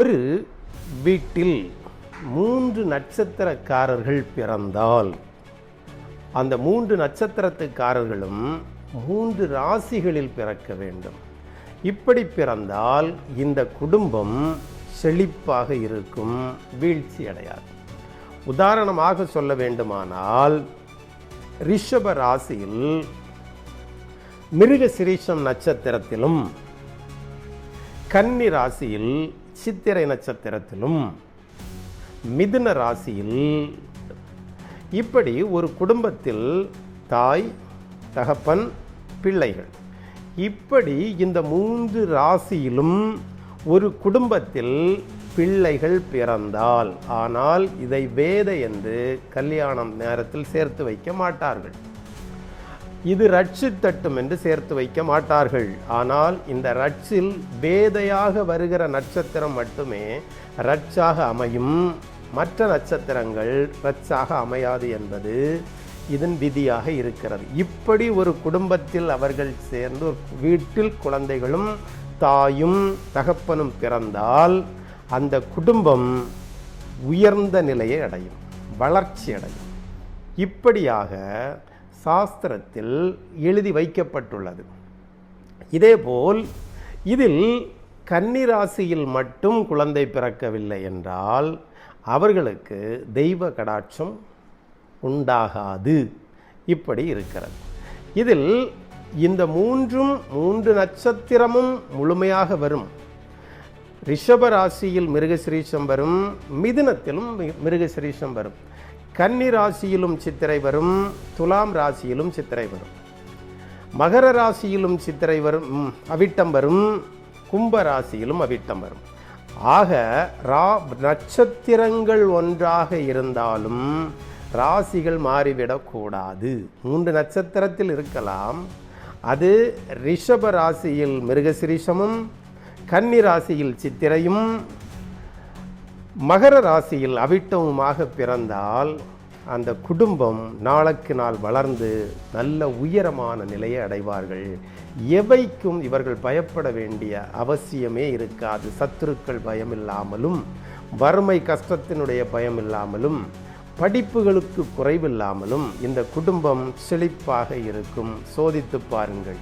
ஒரு வீட்டில் 3 நட்சத்திரக்காரர்கள் பிறந்தால் அந்த 3 நட்சத்திரத்துக்காரர்களும் 3 ராசிகளில் பிறக்க வேண்டும். இப்படி பிறந்தால் இந்த குடும்பம் செழிப்பாக இருக்கும், வீழ்ச்சி அடையாது. உதாரணமாக சொல்ல வேண்டுமானால், ரிஷப ராசியில் மிருகசிரீஷம் நட்சத்திரத்திலும் கன்னி ராசியில் சித்திரை நட்சத்திரத்திலும் மிதுன ராசியில் இப்படி ஒரு குடும்பத்தில் தாய், தகப்பன், பிள்ளைகள் இப்படி இந்த 3 ராசியிலும் ஒரு குடும்பத்தில் பிள்ளைகள் பிறந்தால், ஆனால் இதை வேத என்று கல்யாணம் நேரத்தில் சேர்த்து வைக்க மாட்டார்கள். இது ரட்சி தட்டும் என்று சேர்த்து வைக்க மாட்டார்கள். ஆனால் இந்த ரட்சில் வேதையாக வருகிற நட்சத்திரம் மட்டுமே ரட்சாக அமையும், மற்ற நட்சத்திரங்கள் ரட்சாக அமையாது என்பது இதன் விதியாக இருக்கிறது. இப்படி ஒரு குடும்பத்தில் அவர்கள் சேர்ந்து ஒரு வீட்டில் குழந்தைகளும் தாயும் தகப்பனும் பிறந்தால் அந்த குடும்பம் உயர்ந்த நிலையை அடையும், வளர்ச்சி அடையும். இப்படியாக சாஸ்திரத்தில் எழுதி வைக்கப்பட்டுள்ளது. இதேபோல் இதில் கன்னிராசியில் மட்டும் குழந்தை பிறக்கவில்லை என்றால் அவர்களுக்கு தெய்வ கடாட்சம் உண்டாகாது. இப்படி இருக்கிறது. இதில் இந்த 3 நட்சத்திரமும் முழுமையாக வரும். ரிஷப ராசியில் மிருகசிரீஷம் வரும், மிதுனத்திலும் மிருகசிரீஷம் வரும், கன்னி ராசியிலும் சித்திரை வரும், துலாம் ராசியிலும் சித்திரை வரும், மகர ராசியிலும் சித்திரை வரும், அவிட்டம் வரும், கும்ப ராசியிலும் அவிட்டம் வரும். ஆக நட்சத்திரங்கள் ஒன்றாக இருந்தாலும் ராசிகள் மாறிவிடக்கூடாது. 3 நட்சத்திரத்தில் இருக்கலாம். அது ரிஷப ராசியில் மிருகசிரீஷமும், கன்னி ராசியில் சித்திரையும், மகர ராசியில் அவிட்டமுமாக பிறந்தால் அந்த குடும்பம் நாளுக்கு நாள் வளர்ந்து நல்ல உயரமான நிலையை அடைவார்கள். எவைக்கும் இவர்கள் பயப்பட வேண்டிய அவசியமே இருக்காது. சத்துருக்கள் பயம் இல்லாமலும், வறுமை கஷ்டத்தினுடைய பயம் இல்லாமலும், படிப்புகளுக்கு குறைவில்லாமலும் இந்த குடும்பம் செழிப்பாக இருக்கும். சோதித்து பாருங்கள்.